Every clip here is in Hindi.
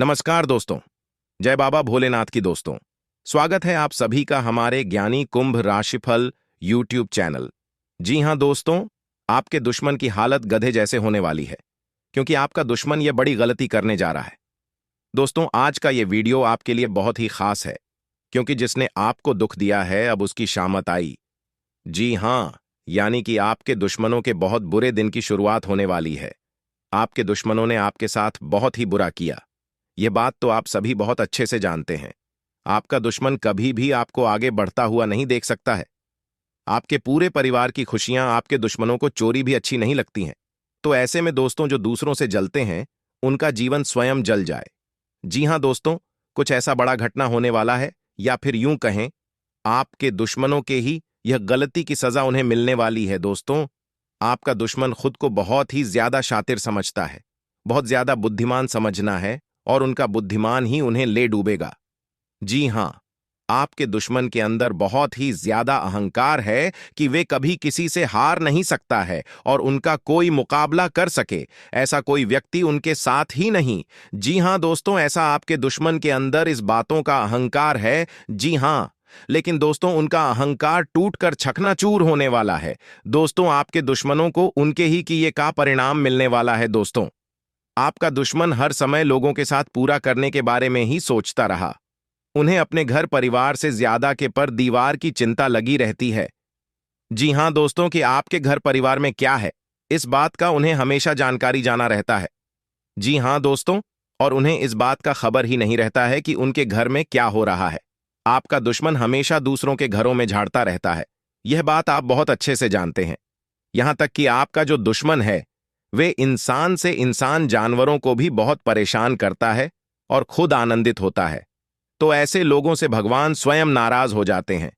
नमस्कार दोस्तों। जय बाबा भोलेनाथ की दोस्तों। स्वागत है आप सभी का हमारे ज्ञानी कुंभ राशिफल यूट्यूब चैनल। जी हां दोस्तों, आपके दुश्मन की हालत गधे जैसे होने वाली है, क्योंकि आपका दुश्मन ये बड़ी गलती करने जा रहा है। दोस्तों, आज का ये वीडियो आपके लिए बहुत ही खास है, क्योंकि जिसने आपको दुख दिया है अब उसकी शामत आई। जी हां, यानी कि आपके दुश्मनों के बहुत बुरे दिन की शुरुआत होने वाली है। आपके दुश्मनों ने आपके साथ बहुत ही बुरा किया। ये बात तो आप सभी बहुत अच्छे से जानते हैं। आपका दुश्मन कभी भी आपको आगे बढ़ता हुआ नहीं देख सकता है। आपके पूरे परिवार की खुशियां आपके दुश्मनों को चोरी भी अच्छी नहीं लगती हैं। तो ऐसे में दोस्तों, जो दूसरों से जलते हैं उनका जीवन स्वयं जल जाए। जी हां दोस्तों, कुछ ऐसा बड़ा घटना होने वाला है, या फिर यूं कहें, आपके दुश्मनों के ही यह गलती की सजा उन्हें मिलने वाली है। दोस्तों, आपका दुश्मन खुद को बहुत ही ज्यादा शातिर समझता है, बहुत ज्यादा बुद्धिमान समझना है, और उनका बुद्धिमान ही उन्हें ले डूबेगा। जी हां, आपके दुश्मन के अंदर बहुत ही ज्यादा अहंकार है कि वे कभी किसी से हार नहीं सकता है और उनका कोई मुकाबला कर सके ऐसा कोई व्यक्ति उनके साथ ही नहीं। जी हां दोस्तों, ऐसा आपके दुश्मन के अंदर इस बातों का अहंकार है। जी हां, लेकिन दोस्तों, उनका अहंकार टूटकर चकनाचूर होने वाला है। दोस्तों, आपके दुश्मनों को उनके ही किए का परिणाम मिलने वाला है। दोस्तों, आपका दुश्मन हर समय लोगों के साथ पूरा करने के बारे में ही सोचता रहा। उन्हें अपने घर परिवार से ज्यादा के पर दीवार की चिंता लगी रहती है। जी हां दोस्तों, कि आपके घर परिवार में क्या है, इस बात का उन्हें हमेशा जानकारी जाना रहता है। जी हां दोस्तों, और उन्हें इस बात का खबर ही नहीं रहता है कि उनके घर में क्या हो रहा है। आपका दुश्मन हमेशा दूसरों के घरों में झाड़ता रहता है। यह बात आप बहुत अच्छे से जानते हैं। यहां तक कि आपका जो दुश्मन है वे इंसान से इंसान जानवरों को भी बहुत परेशान करता है और खुद आनंदित होता है। तो ऐसे लोगों से भगवान स्वयं नाराज हो जाते हैं।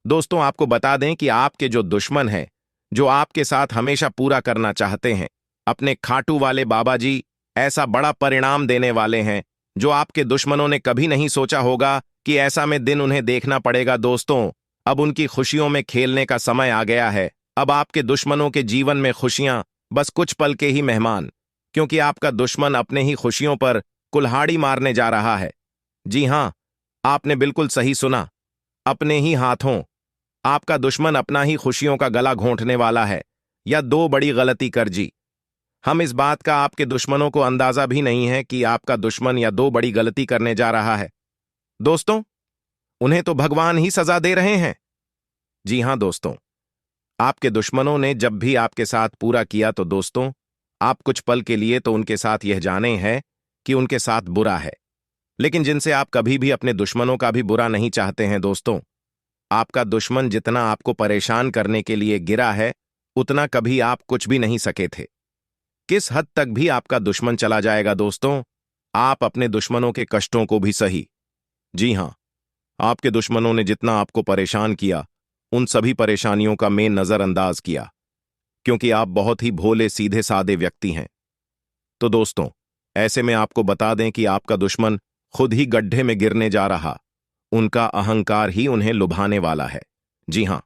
दोस्तों, आपको बता दें कि आपके जो दुश्मन हैं, जो आपके साथ हमेशा पूरा करना चाहते हैं, अपने खाटू वाले बाबा जी ऐसा बड़ा परिणाम देने वाले हैं जो आपके दुश्मनों ने कभी नहीं सोचा होगा कि ऐसा में दिन उन्हें देखना पड़ेगा। दोस्तों, अब उनकी खुशियों में खेलने का समय आ गया है। अब आपके दुश्मनों के जीवन में खुशियां बस कुछ पल के ही मेहमान, क्योंकि आपका दुश्मन अपने ही खुशियों पर कुल्हाड़ी मारने जा रहा है। जी हां, आपने बिल्कुल सही सुना। अपने ही हाथों आपका दुश्मन अपना ही खुशियों का गला घोंटने वाला है, या दो बड़ी गलती कर जी। हम इस बात का आपके दुश्मनों को अंदाजा भी नहीं है कि आपका दुश्मन या दो बड़ी गलती करने जा रहा है। दोस्तों, उन्हें तो भगवान ही सजा दे रहे हैं। जी हां दोस्तों, आपके दुश्मनों ने जब भी आपके साथ पूरा किया तो दोस्तों, आप कुछ पल के लिए तो उनके साथ यह जाने हैं कि उनके साथ बुरा है, लेकिन जिनसे आप कभी भी अपने दुश्मनों का भी बुरा नहीं चाहते हैं। दोस्तों, आपका दुश्मन जितना आपको परेशान करने के लिए गिरा है, उतना कभी आप कुछ भी नहीं सके थे। किस हद तक भी आपका दुश्मन चला जाएगा दोस्तों, आप अपने दुश्मनों के कष्टों को भी सही। जी हां, आपके दुश्मनों ने जितना आपको परेशान किया, उन सभी परेशानियों का मैं नजरअंदाज किया, क्योंकि आप बहुत ही भोले सीधे सादे व्यक्ति हैं। तो दोस्तों, ऐसे में आपको बता दें कि आपका दुश्मन खुद ही गड्ढे में गिरने जा रहा। उनका अहंकार ही उन्हें लुभाने वाला है। जी हां,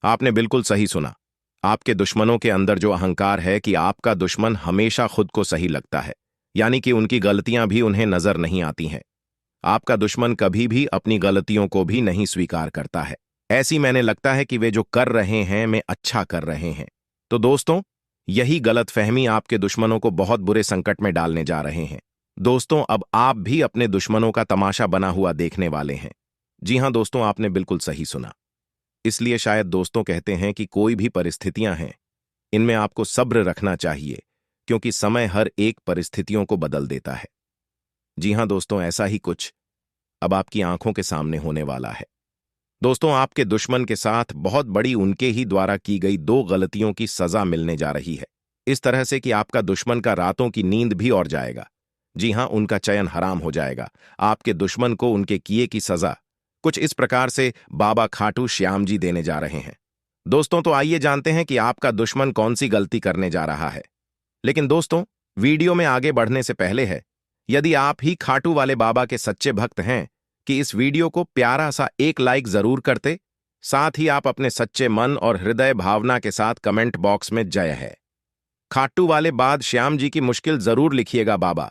आपने बिल्कुल सही सुना। आपके दुश्मनों के अंदर जो अहंकार है कि आपका दुश्मन हमेशा खुद को सही लगता है, यानी कि उनकी गलतियां भी उन्हें नजर नहीं आती हैं। आपका दुश्मन कभी भी अपनी गलतियों को भी नहीं स्वीकार करता है। ऐसी मैंने लगता है कि वे जो कर रहे हैं मैं अच्छा कर रहे हैं। तो दोस्तों, यही गलतफहमी आपके दुश्मनों को बहुत बुरे संकट में डालने जा रहे हैं। दोस्तों, अब आप भी अपने दुश्मनों का तमाशा बना हुआ देखने वाले हैं। जी हां दोस्तों, आपने बिल्कुल सही सुना। इसलिए शायद दोस्तों कहते हैं कि कोई भी परिस्थितियां हैं, इनमें आपको सब्र रखना चाहिए, क्योंकि समय हर एक परिस्थितियों को बदल देता है। जी हां दोस्तों, ऐसा ही कुछ अब आपकी आंखों के सामने होने वाला है। दोस्तों, आपके दुश्मन के साथ बहुत बड़ी उनके ही द्वारा की गई दो गलतियों की सजा मिलने जा रही है, इस तरह से कि आपका दुश्मन का रातों की नींद भी और जाएगा। जी हां, उनका चयन हराम हो जाएगा। आपके दुश्मन को उनके किए की सजा कुछ इस प्रकार से बाबा खाटू श्याम जी देने जा रहे हैं। दोस्तों, तो आइए जानते हैं कि आपका दुश्मन कौन सी गलती करने जा रहा है। लेकिन दोस्तों, वीडियो में आगे बढ़ने से पहले है, यदि आप ही खाटू वाले बाबा के सच्चे भक्त हैं, कि इस वीडियो को प्यारा सा एक लाइक जरूर करते, साथ ही आप अपने सच्चे मन और हृदय भावना के साथ कमेंट बॉक्स में जय है खाटू वाले बाद श्याम जी की मुश्किल जरूर लिखिएगा बाबा।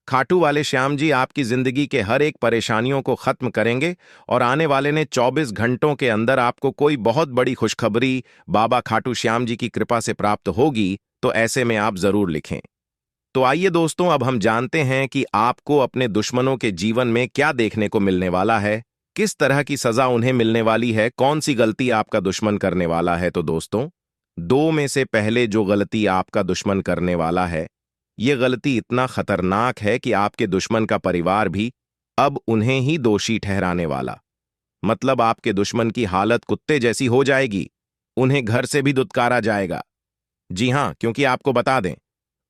खाटू वाले श्याम जी आपकी जिंदगी के हर एक परेशानियों को खत्म करेंगे और आने वाले ने 24 घंटों के अंदर आपको कोई बहुत बड़ी खुशखबरी बाबा खाटू श्याम जी की कृपा से प्राप्त होगी, तो ऐसे में आप जरूर लिखें। तो आइए दोस्तों, अब हम जानते हैं कि आपको अपने दुश्मनों के जीवन में क्या देखने को मिलने वाला है, किस तरह की सजा उन्हें मिलने वाली है, कौन सी गलती आपका दुश्मन करने वाला है। तो दोस्तों, दो में से पहले जो गलती आपका दुश्मन करने वाला है, ये गलती इतना खतरनाक है कि आपके दुश्मन का परिवार भी अब उन्हें ही दोषी ठहराने वाला। मतलब आपके दुश्मन की हालत कुत्ते जैसी हो जाएगी, उन्हें घर से भी दुत्कारा जाएगा। जी हां, क्योंकि आपको बता दें,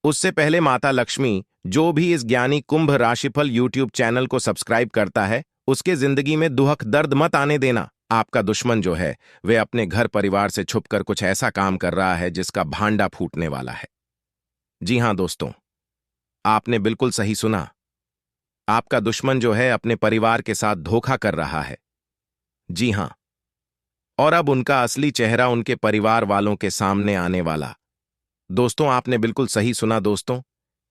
उससे पहले माता लक्ष्मी जो भी इस ज्ञानी कुंभ राशिफल यूट्यूब चैनल को सब्सक्राइब करता है, उसके जिंदगी में दुख दर्द मत आने देना। आपका दुश्मन जो है, वे अपने घर परिवार से छुपकर कुछ ऐसा काम कर रहा है जिसका भांडा फूटने वाला है। जी हां दोस्तों, आपने बिल्कुल सही सुना। आपका दुश्मन जो है अपने परिवार के साथ धोखा कर रहा है। जी हां, और अब उनका असली चेहरा उनके परिवार वालों के सामने आने वाला। दोस्तों, आपने बिल्कुल सही सुना दोस्तों।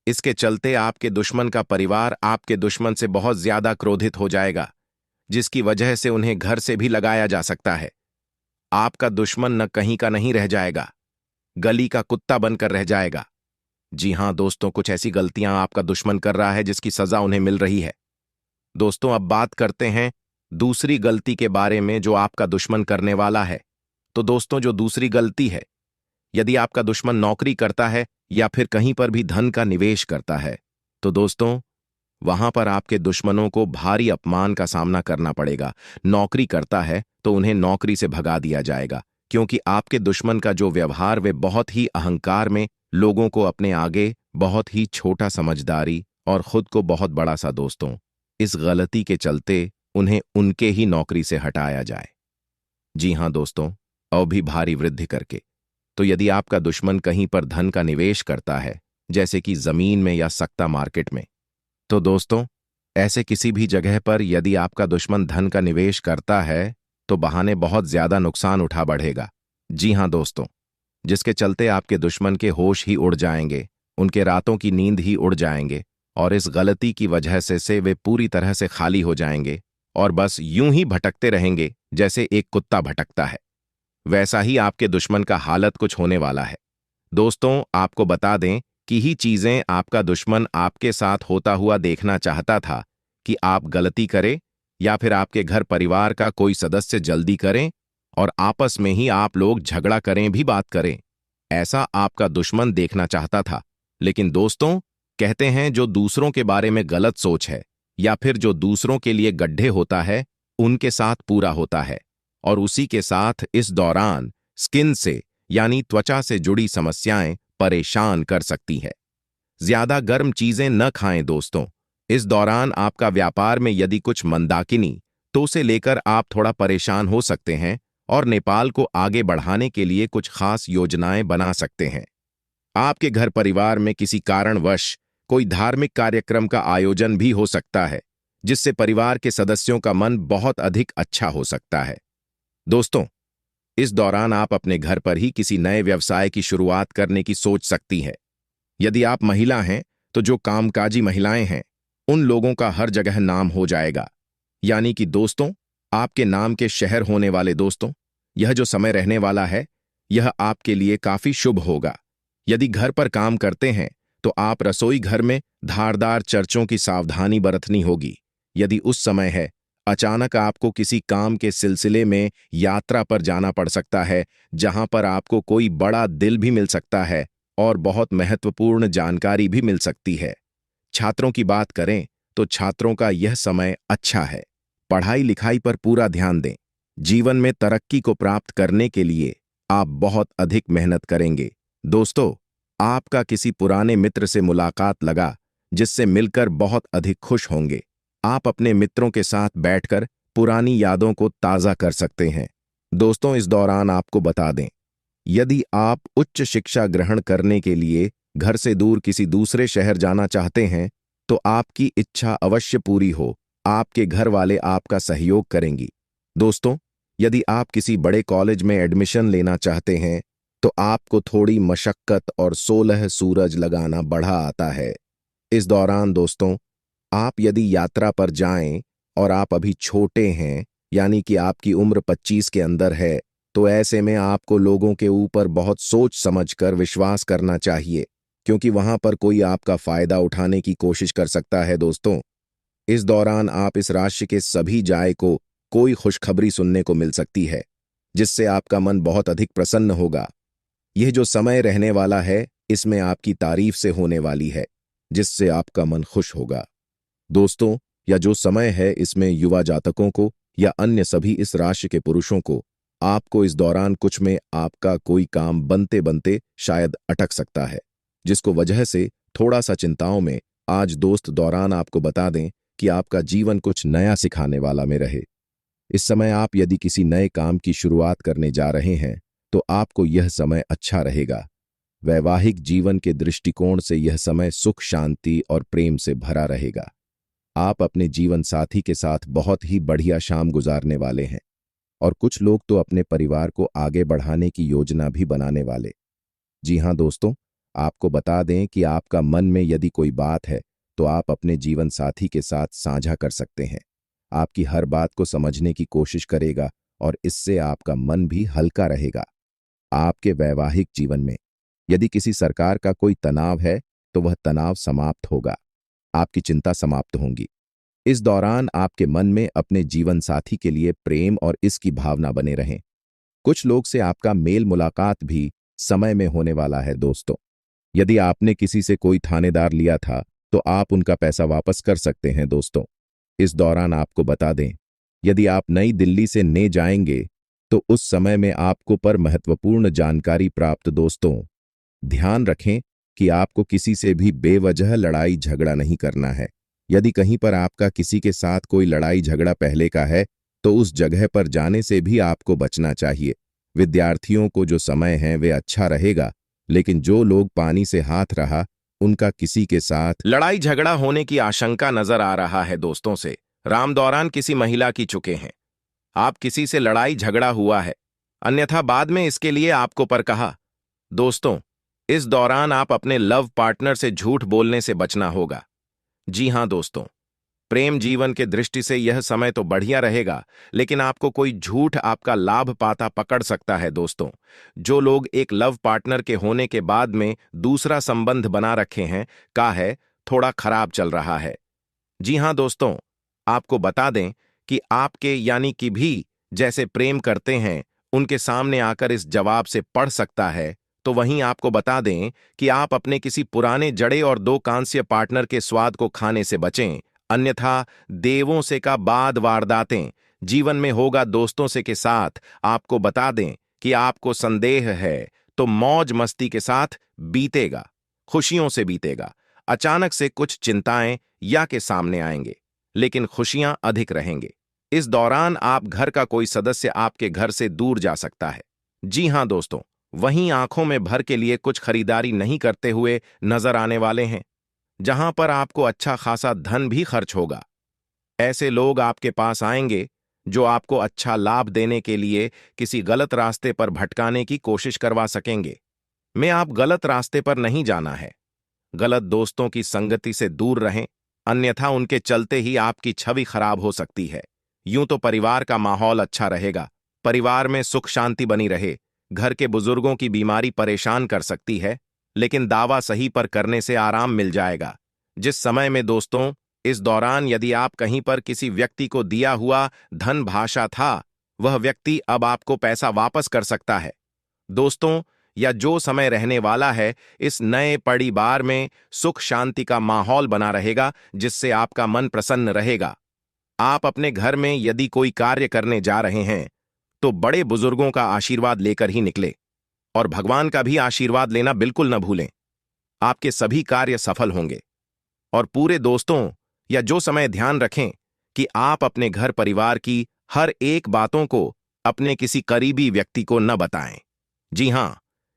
इसके चलते आपके दुश्मन का परिवार आपके दुश्मन से बहुत ज्यादा क्रोधित हो जाएगा, जिसकी वजह से उन्हें घर से भी लगाया जा सकता है। आपका दुश्मन न कहीं का नहीं रह जाएगा, गली का कुत्ता बनकर रह जाएगा। जी हां दोस्तों, कुछ ऐसी गलतियां आपका दुश्मन कर रहा है जिसकी सजा उन्हें मिल रही है। दोस्तों, अब बात करते हैं दूसरी गलती के बारे में जो आपका दुश्मन करने वाला है। तो दोस्तों, जो दूसरी गलती है, यदि आपका दुश्मन नौकरी करता है या फिर कहीं पर भी धन का निवेश करता है, तो दोस्तों, वहां पर आपके दुश्मनों को भारी अपमान का सामना करना पड़ेगा। नौकरी करता है तो उन्हें नौकरी से भगा दिया जाएगा, क्योंकि आपके दुश्मन का जो व्यवहार, वे बहुत ही अहंकार में लोगों को अपने आगे बहुत ही छोटा समझदारी और खुद को बहुत बड़ा सा। दोस्तों, इस गलती के चलते उन्हें उनके ही नौकरी से हटाया जाए। जी हां दोस्तों, और भी भारी वृद्धि करके। तो यदि आपका दुश्मन कहीं पर धन का निवेश करता है, जैसे कि जमीन में या सट्टा मार्केट में, तो दोस्तों, ऐसे किसी भी जगह पर यदि आपका दुश्मन धन का निवेश करता है, तो बहाने बहुत ज्यादा नुकसान उठा बढ़ेगा। जी हां दोस्तों, जिसके चलते आपके दुश्मन के होश ही उड़ जाएंगे, उनके रातों की नींद ही उड़ जाएंगे, और इस गलती की वजह से वे पूरी तरह से खाली हो जाएंगे और बस यूं ही भटकते रहेंगे जैसे एक कुत्ता भटकता है। वैसा ही आपके दुश्मन का हालत कुछ होने वाला है। दोस्तों, आपको बता दें कि ही चीजें आपका दुश्मन आपके साथ होता हुआ देखना चाहता था कि आप गलती करें या फिर आपके घर परिवार का कोई सदस्य जल्दी करें और आपस में ही आप लोग झगड़ा करें भी बात करें। ऐसा आपका दुश्मन देखना चाहता था। लेकिन दोस्तों, कहते हैं जो दूसरों के बारे में गलत सोच है या फिर जो दूसरों के लिए गड्ढे होता है, उनके साथ पूरा होता है, और उसी के साथ इस दौरान स्किन से यानी त्वचा से जुड़ी समस्याएं परेशान कर सकती है। ज्यादा गर्म चीजें न खाएं दोस्तों। इस दौरान आपका व्यापार में यदि कुछ मंदाकिनी, तो उसे लेकर आप थोड़ा परेशान हो सकते हैं और नेपाल को आगे बढ़ाने के लिए कुछ खास योजनाएं बना सकते हैं। आपके घर परिवार में किसी कारणवश कोई धार्मिक कार्यक्रम का आयोजन भी हो सकता है, जिससे परिवार के सदस्यों का मन बहुत अधिक अच्छा हो सकता है। दोस्तों, इस दौरान आप अपने घर पर ही किसी नए व्यवसाय की शुरुआत करने की सोच सकती है। यदि आप महिला हैं, तो जो कामकाजी महिलाएं हैं, उन लोगों का हर जगह नाम हो जाएगा। यानी कि दोस्तों, आपके नाम के शहर होने वाले दोस्तों, यह जो समय रहने वाला है, यह आपके लिए काफी शुभ होगा। यदि घर पर काम करते हैं, तो आप रसोई घर में धारदार चर्चों की सावधानी बरतनी होगी। यदि उस समय है, अचानक आपको किसी काम के सिलसिले में यात्रा पर जाना पड़ सकता है, जहां पर आपको कोई बड़ा दिल भी मिल सकता है और बहुत महत्वपूर्ण जानकारी भी मिल सकती है। छात्रों की बात करें तो छात्रों का यह समय अच्छा है। पढ़ाई लिखाई पर पूरा ध्यान दें। जीवन में तरक्की को प्राप्त करने के लिए आप बहुत अधिक मेहनत करेंगे। दोस्तों, आपका किसी पुराने मित्र से मुलाकात लगा, जिससे मिलकर बहुत अधिक खुश होंगे। आप अपने मित्रों के साथ बैठकर पुरानी यादों को ताज़ा कर सकते हैं। दोस्तों, इस दौरान आपको बता दें, यदि आप उच्च शिक्षा ग्रहण करने के लिए घर से दूर किसी दूसरे शहर जाना चाहते हैं, तो आपकी इच्छा अवश्य पूरी हो। आपके घर वाले आपका सहयोग करेंगी। दोस्तों, यदि आप किसी बड़े कॉलेज में एडमिशन लेना चाहते हैं, तो आपको थोड़ी मशक्कत और 16 सूरज लगाना बढ़ा आता है। इस दौरान दोस्तों, आप यदि यात्रा पर जाएं और आप अभी छोटे हैं, यानी कि आपकी उम्र 25 के अंदर है, तो ऐसे में आपको लोगों के ऊपर बहुत सोच समझकर विश्वास करना चाहिए, क्योंकि वहां पर कोई आपका फायदा उठाने की कोशिश कर सकता है दोस्तों। इस दौरान आप इस राशि के सभी जाय को कोई खुशखबरी सुनने को मिल सकती है, जिससे आपका मन बहुत अधिक प्रसन्न होगा। यह जो समय रहने वाला है, इसमें आपकी तारीफ से होने वाली है, जिससे आपका मन खुश होगा। दोस्तों, या जो समय है, इसमें युवा जातकों को या अन्य सभी इस राशि के पुरुषों को आपको इस दौरान कुछ में आपका कोई काम बनते बनते शायद अटक सकता है, जिसको वजह से थोड़ा सा चिंताओं में आज दोस्त दौरान आपको बता दें कि आपका जीवन कुछ नया सिखाने वाला में रहे। इस समय आप यदि किसी नए काम की शुरुआत करने जा रहे हैं, तो आपको यह समय अच्छा रहेगा। वैवाहिक जीवन के दृष्टिकोण से यह समय सुख, शांति और प्रेम से भरा रहेगा। आप अपने जीवन साथी के साथ बहुत ही बढ़िया शाम गुजारने वाले हैं, और कुछ लोग तो अपने परिवार को आगे बढ़ाने की योजना भी बनाने वाले। जी हाँ दोस्तों, आपको बता दें कि आपका मन में यदि कोई बात है, तो आप अपने जीवन साथी के साथ साझा कर सकते हैं। आपकी हर बात को समझने की कोशिश करेगा और इससे आपका मन भी हल्का रहेगा। आपके वैवाहिक जीवन में यदि किसी सरकार का कोई तनाव है, तो वह तनाव समाप्त होगा। आपकी चिंता समाप्त होंगी। इस दौरान आपके मन में अपने जीवन साथी के लिए प्रेम और इसकी भावना बने रहें। कुछ लोग से आपका मेल मुलाकात भी समय में होने वाला है दोस्तों। यदि आपने किसी से कोई थानेदार लिया था, तो आप उनका पैसा वापस कर सकते हैं दोस्तों। इस दौरान आपको बता दें, यदि आप नई दिल्ली से ने जाएंगे, तो उस समय में आपको पर महत्वपूर्ण जानकारी प्राप्त दोस्तों। ध्यान रखें कि आपको किसी से भी बेवजह लड़ाई झगड़ा नहीं करना है। यदि कहीं पर आपका किसी के साथ कोई लड़ाई झगड़ा पहले का है, तो उस जगह पर जाने से भी आपको बचना चाहिए। विद्यार्थियों को जो समय है वे अच्छा रहेगा, लेकिन जो लोग पानी से हाथ रहा, उनका किसी के साथ लड़ाई झगड़ा होने की आशंका नजर आ रहा है दोस्तों से। राम दौरान किसी महिला की चुके हैं। आप किसी से लड़ाई झगड़ा हुआ है, अन्यथा बाद में इसके लिए आपको पर कहा। दोस्तों, इस दौरान आप अपने लव पार्टनर से झूठ बोलने से बचना होगा। जी हां दोस्तों, प्रेम जीवन के दृष्टि से यह समय तो बढ़िया रहेगा, लेकिन आपको कोई झूठ आपका लाभ पाता पकड़ सकता है दोस्तों। जो लोग एक लव पार्टनर के होने के बाद में दूसरा संबंध बना रखे हैं, का है थोड़ा खराब चल रहा है। जी हां दोस्तों, आपको बता दें कि आपके यानी कि भी जैसे प्रेम करते हैं, उनके सामने आकर इस जवाब से पढ़ सकता है। तो वहीं आपको बता दें कि आप अपने किसी पुराने जड़े और दो कांस्य पार्टनर के स्वाद को खाने से बचें, अन्यथा देवों से का बाद वारदातें जीवन में होगा दोस्तों से के साथ। आपको बता दें कि आपको संदेह है तो मौज मस्ती के साथ बीतेगा, खुशियों से बीतेगा। अचानक से कुछ चिंताएं या के सामने आएंगे, लेकिन खुशियां अधिक रहेंगे। इस दौरान आप घर का कोई सदस्य आपके घर से दूर जा सकता है। जी हां दोस्तों, वहीं आंखों में भर के लिए कुछ खरीदारी नहीं करते हुए नजर आने वाले हैं, जहां पर आपको अच्छा खासा धन भी खर्च होगा। ऐसे लोग आपके पास आएंगे जो आपको अच्छा लाभ देने के लिए किसी गलत रास्ते पर भटकाने की कोशिश करवा सकेंगे। मैं आप गलत रास्ते पर नहीं जाना है। गलत दोस्तों की संगति से दूर रहें, अन्यथा उनके चलते ही आपकी छवि खराब हो सकती है। यूं तो परिवार का माहौल अच्छा रहेगा, परिवार में सुख शांति बनी रहे। घर के बुजुर्गों की बीमारी परेशान कर सकती है, लेकिन दावा सही पर करने से आराम मिल जाएगा। जिस समय में दोस्तों, इस दौरान यदि आप कहीं पर किसी व्यक्ति को दिया हुआ धन भाषा था, वह व्यक्ति अब आपको पैसा वापस कर सकता है। दोस्तों, या जो समय रहने वाला है, इस नए परिवार में सुख शांति का माहौल बना रहेगा, जिससे आपका मन प्रसन्न रहेगा। आप अपने घर में यदि कोई कार्य करने जा रहे हैं, तो बड़े बुजुर्गों का आशीर्वाद लेकर ही निकले, और भगवान का भी आशीर्वाद लेना बिल्कुल न भूलें। आपके सभी कार्य सफल होंगे। और पूरे दोस्तों, या जो समय ध्यान रखें कि आप अपने घर परिवार की हर एक बातों को अपने किसी करीबी व्यक्ति को न बताएं। जी हां,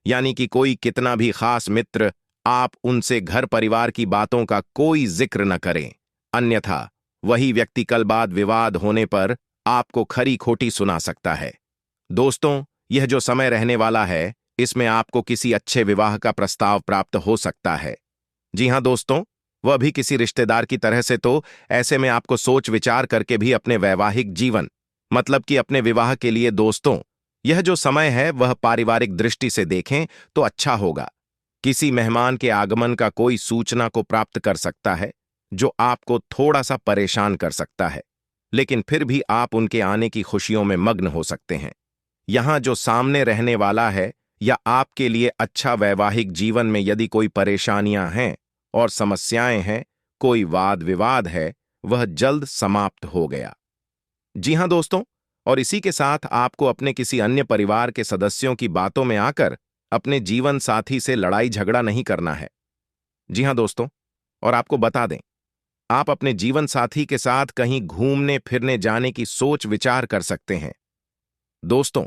यानी कि कोई कितना भी खास मित्र, आप उनसे घर परिवार की बातों का कोई जिक्र न करें, अन्यथा वही व्यक्ति कल बाद विवाद होने पर आपको खरी खोटी सुना सकता है। दोस्तों, यह जो समय रहने वाला है, इसमें आपको किसी अच्छे विवाह का प्रस्ताव प्राप्त हो सकता है। जी हां दोस्तों, वह भी किसी रिश्तेदार की तरह से। तो ऐसे में आपको सोच विचार करके भी अपने वैवाहिक जीवन, मतलब कि अपने विवाह के लिए दोस्तों, यह जो समय है वह पारिवारिक दृष्टि से देखें तो अच्छा होगा। किसी मेहमान के आगमन का कोई सूचना को प्राप्त कर सकता है जो आपको थोड़ा सा परेशान कर सकता है, लेकिन फिर भी आप उनके आने की खुशियों में मग्न हो सकते हैं। यहां जो सामने रहने वाला है या आपके लिए अच्छा वैवाहिक जीवन में यदि कोई परेशानियां हैं और समस्याएं हैं, कोई वाद विवाद है, वह जल्द समाप्त हो गया। जी हां दोस्तों, और इसी के साथ आपको अपने किसी अन्य परिवार के सदस्यों की बातों में आकर अपने जीवन साथी से लड़ाई झगड़ा नहीं करना है। जी हां दोस्तों, और आपको बता दें, आप अपने जीवन साथी के साथ कहीं घूमने फिरने जाने की सोच विचार कर सकते हैं। दोस्तों,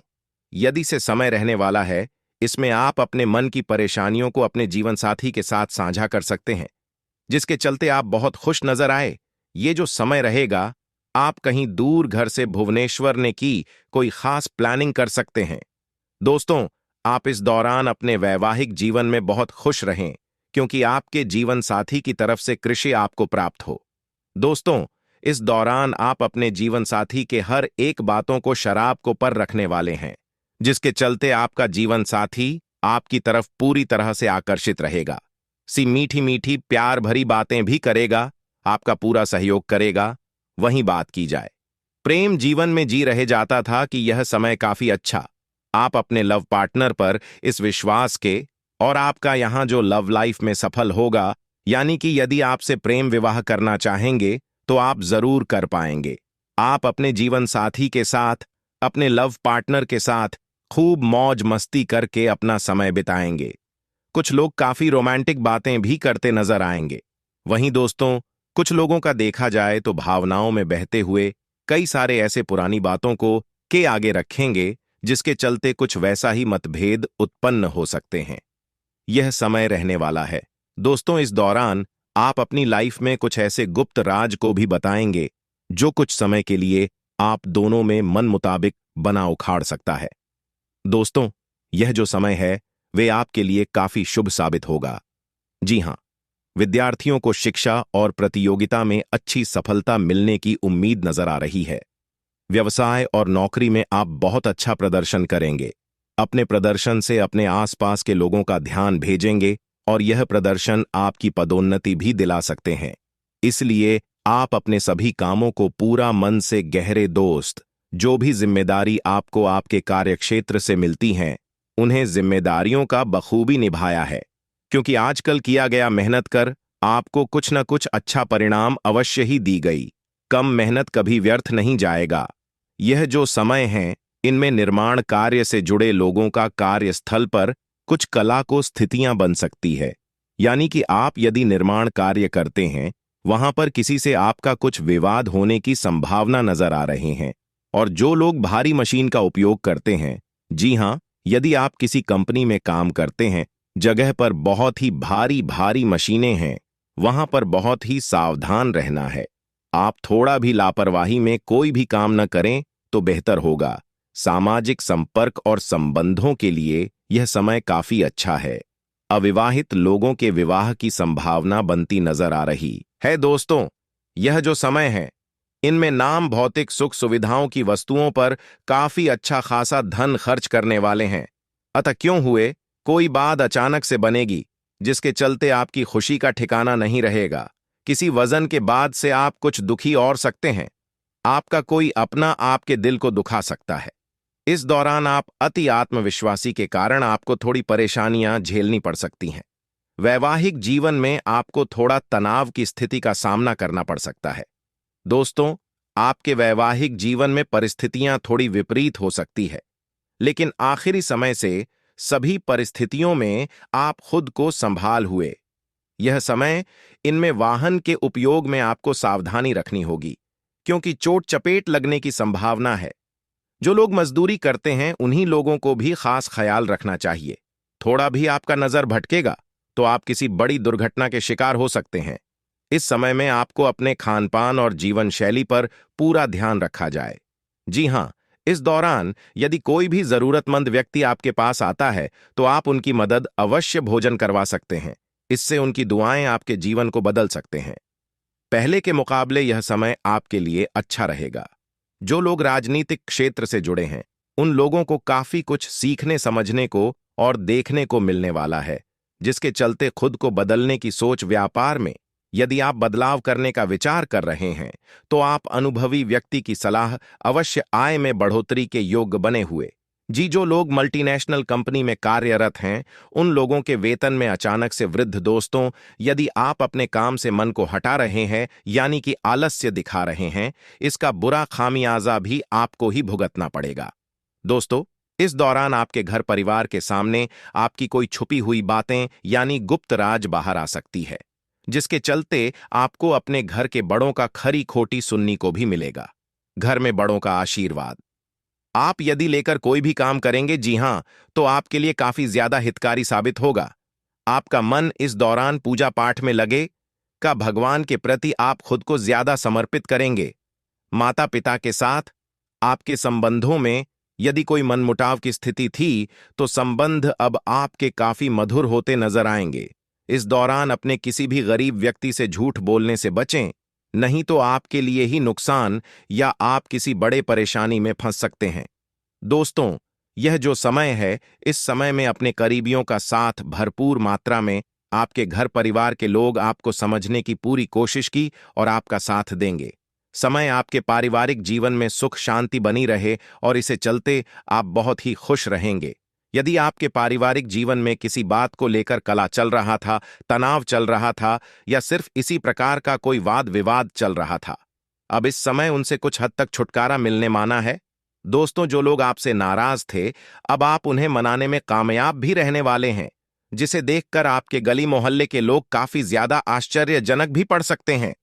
यदि से समय रहने वाला है, इसमें आप अपने मन की परेशानियों को अपने जीवन साथी के साथ साझा कर सकते हैं, जिसके चलते आप बहुत खुश नजर आए। ये जो समय रहेगा, आप कहीं दूर घर से भुवनेश्वर ने की कोई खास प्लानिंग कर सकते हैं। दोस्तों, आप इस दौरान अपने वैवाहिक जीवन में बहुत खुश रहें, क्योंकि आपके जीवन साथी की तरफ से कृषि आपको प्राप्त हो। दोस्तों, इस दौरान आप अपने जीवन साथी के हर एक बातों को शराब को पर रखने वाले हैं, जिसके चलते आपका जीवन साथी आपकी तरफ पूरी तरह से आकर्षित रहेगा। सी मीठी मीठी प्यार भरी बातें भी करेगा, आपका पूरा सहयोग करेगा। वहीं बात की जाए प्रेम जीवन में, जी रहे जाता था कि यह समय काफी अच्छा आप अपने लव पार्टनर पर इस विश्वास के, और आपका यहां जो लव लाइफ में सफल होगा, यानी कि यदि आपसे प्रेम विवाह करना चाहेंगे तो आप जरूर कर पाएंगे। आप अपने जीवन साथी के साथ, अपने लव पार्टनर के साथ खूब मौज मस्ती करके अपना समय बिताएंगे। कुछ लोग काफी रोमांटिक बातें भी करते नजर आएंगे। वहीं दोस्तों, कुछ लोगों का देखा जाए तो भावनाओं में बहते हुए कई सारे ऐसे पुरानी बातों को के आगे रखेंगे, जिसके चलते कुछ वैसा ही मतभेद उत्पन्न हो सकते हैं। यह समय रहने वाला है दोस्तों, इस दौरान आप अपनी लाइफ में कुछ ऐसे गुप्त राज को भी बताएंगे जो कुछ समय के लिए आप दोनों में मन मुताबिक बना उखाड़ सकता है। दोस्तों, यह जो समय है वे आपके लिए काफी शुभ साबित होगा। जी हां, विद्यार्थियों को शिक्षा और प्रतियोगिता में अच्छी सफलता मिलने की उम्मीद नजर आ रही है। व्यवसाय और नौकरी में आप बहुत अच्छा प्रदर्शन करेंगे। अपने प्रदर्शन से अपने आसपास के लोगों का ध्यान भेजेंगे और यह प्रदर्शन आपकी पदोन्नति भी दिला सकते हैं। इसलिए आप अपने सभी कामों को पूरा मन से गहरे दोस्त, जो भी जिम्मेदारी आपको आपके कार्यक्षेत्र से मिलती हैं, उन्हें जिम्मेदारियों का बखूबी निभाया है, क्योंकि आजकल किया गया मेहनत कर आपको कुछ न कुछ अच्छा परिणाम अवश्य ही दी गई। कम मेहनत कभी व्यर्थ नहीं जाएगा। यह जो समय है, इनमें निर्माण कार्य से जुड़े लोगों का कार्यस्थल पर कुछ कला को स्थितियां बन सकती है, यानी कि आप यदि निर्माण कार्य करते हैं, वहां पर किसी से आपका कुछ विवाद होने की संभावना नजर आ रहे हैं। और जो लोग भारी मशीन का उपयोग करते हैं, जी हां, यदि आप किसी कंपनी में काम करते हैं, जगह पर बहुत ही भारी भारी मशीनें हैं, वहां पर बहुत ही सावधान रहना है। आप थोड़ा भी लापरवाही में कोई भी काम न करें तो बेहतर होगा। सामाजिक संपर्क और संबंधों के लिए यह समय काफी अच्छा है। अविवाहित लोगों के विवाह की संभावना बनती नजर आ रही है। दोस्तों, यह जो समय है, इनमें नाम भौतिक सुख सुविधाओं की वस्तुओं पर काफी अच्छा खासा धन खर्च करने वाले हैं। अतः क्यों हुए कोई बात अचानक से बनेगी, जिसके चलते आपकी खुशी का ठिकाना नहीं रहेगा। किसी वजन के बाद से आप कुछ दुखी और सकते हैं। आपका कोई अपना आपके दिल को दुखा सकता है। इस दौरान आप अति आत्मविश्वासी के कारण आपको थोड़ी परेशानियां झेलनी पड़ सकती हैं। वैवाहिक जीवन में आपको थोड़ा तनाव की स्थिति का सामना करना पड़ सकता है। दोस्तों, आपके वैवाहिक जीवन में परिस्थितियां थोड़ी विपरीत हो सकती है, लेकिन आखिरी समय से सभी परिस्थितियों में आप खुद को संभाल हुए। यह समय, इनमें वाहन के उपयोग में आपको सावधानी रखनी होगी, क्योंकि चोट चपेट लगने की संभावना है। जो लोग मजदूरी करते हैं, उन्हीं लोगों को भी खास ख्याल रखना चाहिए। थोड़ा भी आपका नजर भटकेगा तो आप किसी बड़ी दुर्घटना के शिकार हो सकते हैं। इस समय में आपको अपने खानपान और जीवन शैली पर पूरा ध्यान रखा जाए। जी हां, इस दौरान यदि कोई भी जरूरतमंद व्यक्ति आपके पास आता है तो आप उनकी मदद अवश्य भोजन करवा सकते हैं। इससे उनकी दुआएं आपके जीवन को बदल सकते हैं। पहले के मुकाबले यह समय आपके लिए अच्छा रहेगा। जो लोग राजनीतिक क्षेत्र से जुड़े हैं, उन लोगों को काफी कुछ सीखने समझने को और देखने को मिलने वाला है, जिसके चलते खुद को बदलने की सोच। व्यापार में यदि आप बदलाव करने का विचार कर रहे हैं, तो आप अनुभवी व्यक्ति की सलाह अवश्य आय में बढ़ोतरी के योग्य बने हुए। जी, जो लोग मल्टीनेशनल कंपनी में कार्यरत हैं, उन लोगों के वेतन में अचानक से वृद्धि। दोस्तों, यदि आप अपने काम से मन को हटा रहे हैं, यानी कि आलस्य दिखा रहे हैं, इसका बुरा खामियाजा भी आपको ही भुगतना पड़ेगा। दोस्तों, इस दौरान आपके घर परिवार के सामने आपकी कोई छुपी हुई बातें यानी गुप्त राज बाहर आ सकती है, जिसके चलते आपको अपने घर के बड़ों का खरी खोटी सुनने को भी मिलेगा। घर में बड़ों का आशीर्वाद आप यदि लेकर कोई भी काम करेंगे, जी हां, तो आपके लिए काफी ज्यादा हितकारी साबित होगा। आपका मन इस दौरान पूजा पाठ में लगे का भगवान के प्रति आप खुद को ज्यादा समर्पित करेंगे। माता पिता के साथ आपके संबंधों में यदि कोई मनमुटाव की स्थिति थी, तो संबंध अब आपके काफी मधुर होते नजर आएंगे। इस दौरान अपने किसी भी गरीब व्यक्ति से झूठ बोलने से बचें, नहीं तो आपके लिए ही नुकसान या आप किसी बड़े परेशानी में फंस सकते हैं। दोस्तों, यह जो समय है, इस समय में अपने करीबियों का साथ भरपूर मात्रा में आपके घर परिवार के लोग आपको समझने की पूरी कोशिश की और आपका साथ देंगे। समय आपके पारिवारिक जीवन में सुख शांति बनी रहे और इसे चलते आप बहुत ही खुश रहेंगे। यदि आपके पारिवारिक जीवन में किसी बात को लेकर कला चल रहा था, तनाव चल रहा था या सिर्फ इसी प्रकार का कोई वाद विवाद चल रहा था, अब इस समय उनसे कुछ हद तक छुटकारा मिलने माना है। दोस्तों, जो लोग आपसे नाराज थे, अब आप उन्हें मनाने में कामयाब भी रहने वाले हैं, जिसे देखकर आपके गली मोहल्ले के लोग काफी ज्यादा आश्चर्यजनक भी पड़ सकते हैं।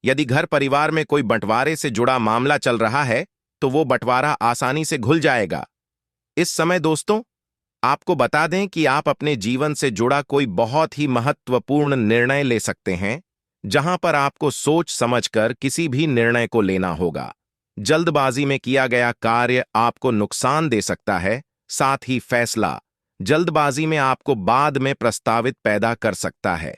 यदि घर परिवार में कोई बंटवारे से जुड़ा मामला चल रहा है, तो वो बंटवारा आसानी से घुल जाएगा। इस समय दोस्तों, आपको बता दें कि आप अपने जीवन से जुड़ा कोई बहुत ही महत्वपूर्ण निर्णय ले सकते हैं, जहां पर आपको सोच समझकर किसी भी निर्णय को लेना होगा। जल्दबाजी में किया गया कार्य आपको नुकसान दे सकता है, साथ ही फैसला जल्दबाजी में आपको बाद में प्रस्तावित पैदा कर सकता है।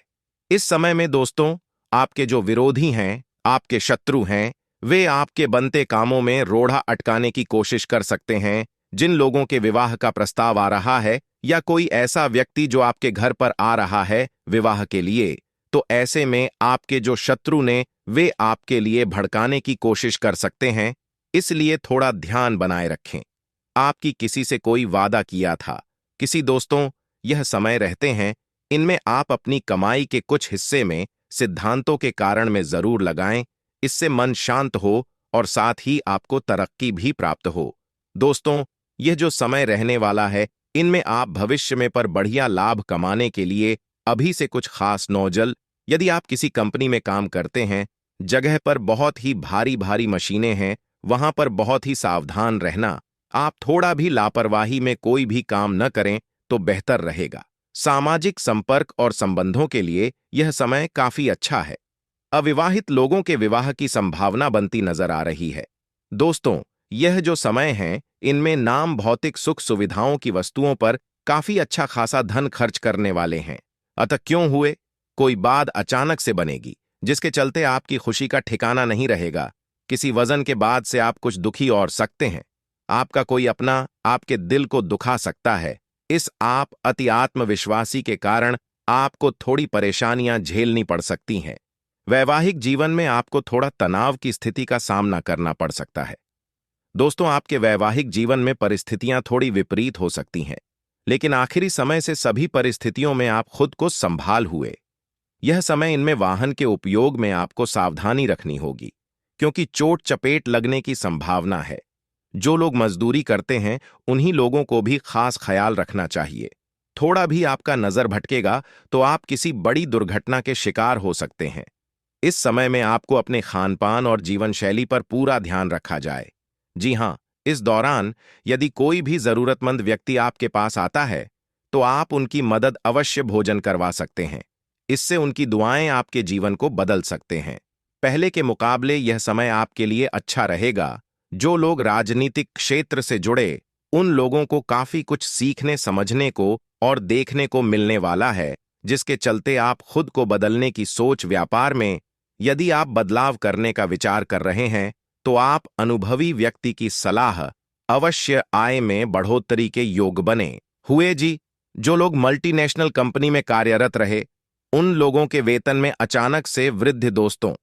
इस समय में दोस्तों, आपके जो विरोधी हैं, आपके शत्रु हैं, वे आपके बनते कामों में रोड़ा अटकाने की कोशिश कर सकते हैं। जिन लोगों के विवाह का प्रस्ताव आ रहा है या कोई ऐसा व्यक्ति जो आपके घर पर आ रहा है विवाह के लिए, तो ऐसे में आपके जो शत्रु ने वे आपके लिए भड़काने की कोशिश कर सकते हैं। इसलिए थोड़ा ध्यान बनाए रखें। आपकी किसी से कोई वादा किया था, किसी दोस्तों, यह समय रहते हैं, इनमें आप अपनी कमाई के कुछ हिस्से में सिद्धांतों के कारण में जरूर लगाएं। इससे मन शांत हो और साथ ही आपको तरक्की भी प्राप्त हो। दोस्तों, यह जो समय रहने वाला है, इनमें आप भविष्य में पर बढ़िया लाभ कमाने के लिए अभी से कुछ खास नौजल, यदि आप किसी कंपनी में काम करते हैं, जगह पर बहुत ही भारी भारी मशीनें हैं, वहां पर बहुत ही सावधान रहना। आप थोड़ा भी लापरवाही में कोई भी काम न करें तो बेहतर रहेगा। सामाजिक संपर्क और संबंधों के लिए यह समय काफी अच्छा है। अविवाहित लोगों के विवाह की संभावना बनती नजर आ रही है। दोस्तों, यह जो समय है, इनमें नाम भौतिक सुख सुविधाओं की वस्तुओं पर काफी अच्छा खासा धन खर्च करने वाले हैं। अतः क्यों हुए, कोई बात अचानक से बनेगी, जिसके चलते आपकी खुशी का ठिकाना नहीं रहेगा। किसी वजन के बाद से आप कुछ दुखी और सकते हैं। आपका कोई अपना आपके दिल को दुखा सकता है। इस आप अति आत्मविश्वासी के कारण आपको थोड़ी परेशानियां झेलनी पड़ सकती हैं। वैवाहिक जीवन में आपको थोड़ा तनाव की स्थिति का सामना करना पड़ सकता है। दोस्तों, आपके वैवाहिक जीवन में परिस्थितियां थोड़ी विपरीत हो सकती हैं, लेकिन आखिरी समय से सभी परिस्थितियों में आप खुद को संभाल हुए। यह समय, इनमें वाहन के उपयोग में आपको सावधानी रखनी होगी, क्योंकि चोट चपेट लगने की संभावना है। जो लोग मजदूरी करते हैं, उन्हीं लोगों को भी खास ख्याल रखना चाहिए। थोड़ा भी आपका नजर भटकेगा तो आप किसी बड़ी दुर्घटना के शिकार हो सकते हैं। इस समय में आपको अपने खानपान और जीवन शैली पर पूरा ध्यान रखा जाए। जी हां, इस दौरान यदि कोई भी जरूरतमंद व्यक्ति आपके पास आता है, तो आप उनकी मदद अवश्य भोजन करवा सकते हैं। इससे उनकी दुआएं आपके जीवन को बदल सकते हैं। पहले के मुकाबले यह समय आपके लिए अच्छा रहेगा। जो लोग राजनीतिक क्षेत्र से जुड़े, उन लोगों को काफी कुछ सीखने समझने को और देखने को मिलने वाला है। जिसके चलते आप खुद को बदलने की सोच व्यापार में यदि आप बदलाव करने का विचार कर रहे हैं तो आप अनुभवी व्यक्ति की सलाह अवश्य आय में बढ़ोतरी के योग बने हुए जी। जो लोग मल्टीनेशनल कंपनी में कार्यरत रहे उन लोगों के वेतन में अचानक से वृद्धि दोस्तों,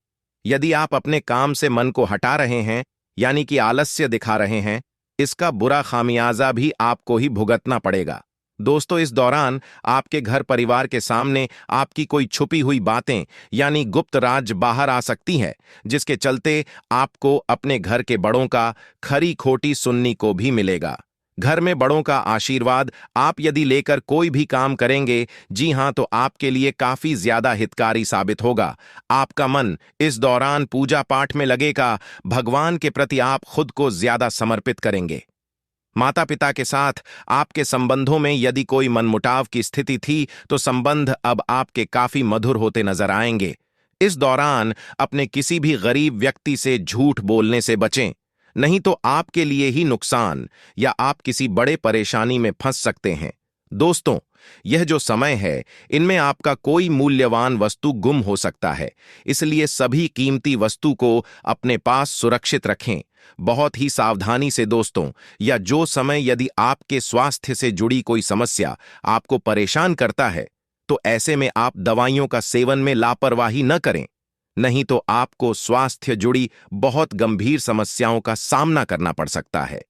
यदि आप अपने काम से मन को हटा रहे हैं यानी कि आलस्य दिखा रहे हैं, इसका बुरा खामियाजा भी आपको ही भुगतना पड़ेगा दोस्तों। इस दौरान आपके घर परिवार के सामने आपकी कोई छुपी हुई बातें यानी गुप्त राज बाहर आ सकती हैं, जिसके चलते आपको अपने घर के बड़ों का खरी खोटी सुनने को भी मिलेगा। घर में बड़ों का आशीर्वाद आप यदि लेकर कोई भी काम करेंगे, जी हां, तो आपके लिए काफी ज्यादा हितकारी साबित होगा। आपका मन इस दौरान पूजा पाठ में लगेगा, भगवान के प्रति आप खुद को ज्यादा समर्पित करेंगे। माता पिता के साथ आपके संबंधों में यदि कोई मनमुटाव की स्थिति थी तो संबंध अब आपके काफी मधुर होते नजर आएंगे। इस दौरान अपने किसी भी गरीब व्यक्ति से झूठ बोलने से बचें, नहीं तो आपके लिए ही नुकसान या आप किसी बड़े परेशानी में फंस सकते हैं दोस्तों। यह जो समय है इनमें आपका कोई मूल्यवान वस्तु गुम हो सकता है, इसलिए सभी कीमती वस्तु को अपने पास सुरक्षित रखें बहुत ही सावधानी से दोस्तों। या जो समय यदि आपके स्वास्थ्य से जुड़ी कोई समस्या आपको परेशान करता है तो ऐसे में आप दवाइयों का सेवन में लापरवाही न करें, नहीं तो आपको स्वास्थ्य जुड़ी बहुत गंभीर समस्याओं का सामना करना पड़ सकता है।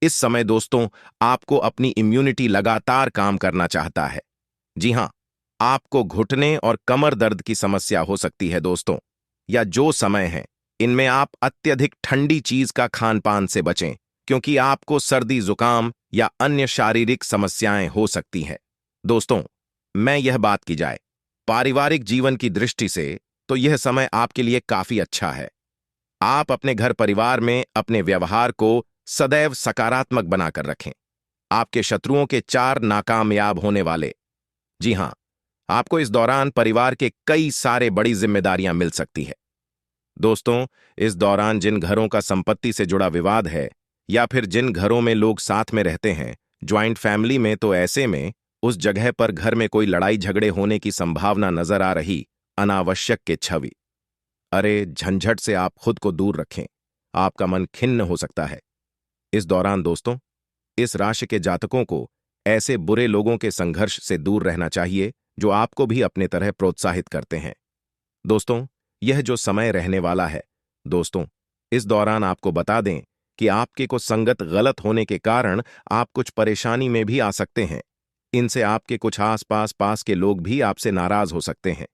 इस समय दोस्तों आपको अपनी इम्यूनिटी लगातार काम करना चाहता है। जी हां, आपको घुटने और कमर दर्द की समस्या हो सकती है दोस्तों। या जो समय है इनमें आप अत्यधिक ठंडी चीज का खान पान से बचें, क्योंकि आपको सर्दी जुकाम या अन्य शारीरिक समस्याएं हो सकती हैं दोस्तों। मैं यह बात की जाए पारिवारिक जीवन की दृष्टि से तो यह समय आपके लिए काफी अच्छा है। आप अपने घर परिवार में अपने व्यवहार को सदैव सकारात्मक बनाकर रखें। आपके शत्रुओं के 4 नाकामयाब होने वाले। जी हां, आपको इस दौरान परिवार के कई सारे बड़ी जिम्मेदारियां मिल सकती है दोस्तों। इस दौरान जिन घरों का संपत्ति से जुड़ा विवाद है या फिर जिन घरों में लोग साथ में रहते हैं ज्वाइंट फैमिली में, तो ऐसे में उस जगह पर घर में कोई लड़ाई झगड़े होने की संभावना नजर आ रही। अनावश्यक के छवि अरे झंझट से आप खुद को दूर रखें, आपका मन खिन्न हो सकता है इस दौरान दोस्तों। इस राशि के जातकों को ऐसे बुरे लोगों के संघर्ष से दूर रहना चाहिए जो आपको भी अपने तरह प्रोत्साहित करते हैं दोस्तों। यह जो समय रहने वाला है दोस्तों, इस दौरान आपको बता दें कि आपके को संगत गलत होने के कारण आप कुछ परेशानी में भी आ सकते हैं। इनसे आपके कुछ आसपास पास के लोग भी आपसे नाराज हो सकते हैं।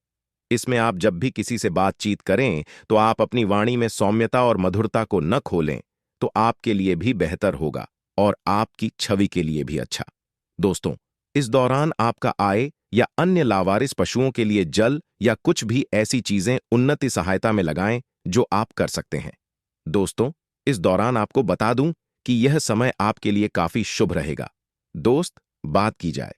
इसमें आप जब भी किसी से बातचीत करें तो आप अपनी वाणी में सौम्यता और मधुरता को न खोलें, तो आपके लिए भी बेहतर होगा और आपकी छवि के लिए भी अच्छा दोस्तों। इस दौरान आपका आय या अन्य लावारिस पशुओं के लिए जल या कुछ भी ऐसी चीजें उन्नति सहायता में लगाएं जो आप कर सकते हैं दोस्तों। इस दौरान आपको बता दूं कि यह समय आपके लिए काफी शुभ रहेगा दोस्त। बात की जाए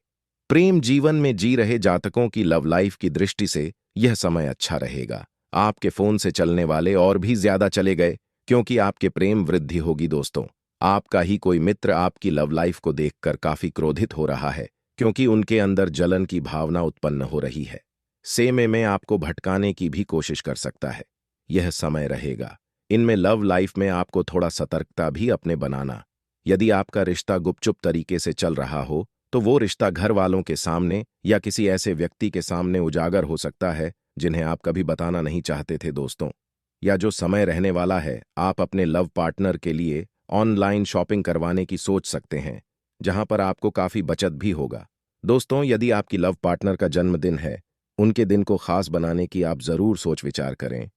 प्रेम जीवन में जी रहे जातकों की लव लाइफ की दृष्टि से यह समय अच्छा रहेगा। आपके फोन से चलने वाले और भी ज्यादा चले गए, क्योंकि आपके प्रेम वृद्धि होगी दोस्तों। आपका ही कोई मित्र आपकी लव लाइफ को देखकर काफी क्रोधित हो रहा है, क्योंकि उनके अंदर जलन की भावना उत्पन्न हो रही है। सेमे में आपको भटकाने की भी कोशिश कर सकता है। यह समय रहेगा। इनमें लव लाइफ में आपको थोड़ा सतर्कता भी अपने बनाना। यदि आपका रिश्ता गुपचुप तरीके से चल रहा हो तो वो रिश्ता घर वालों के सामने या किसी ऐसे व्यक्ति के सामने उजागर हो सकता है जिन्हें आप कभी बताना नहीं चाहते थे दोस्तों। या जो समय रहने वाला है, आप अपने लव पार्टनर के लिए ऑनलाइन शॉपिंग करवाने की सोच सकते हैं, जहां पर आपको काफी बचत भी होगा दोस्तों। यदि आपकी लव पार्टनर का जन्मदिन है, उनके दिन को खास बनाने की आप जरूर सोच विचार करें।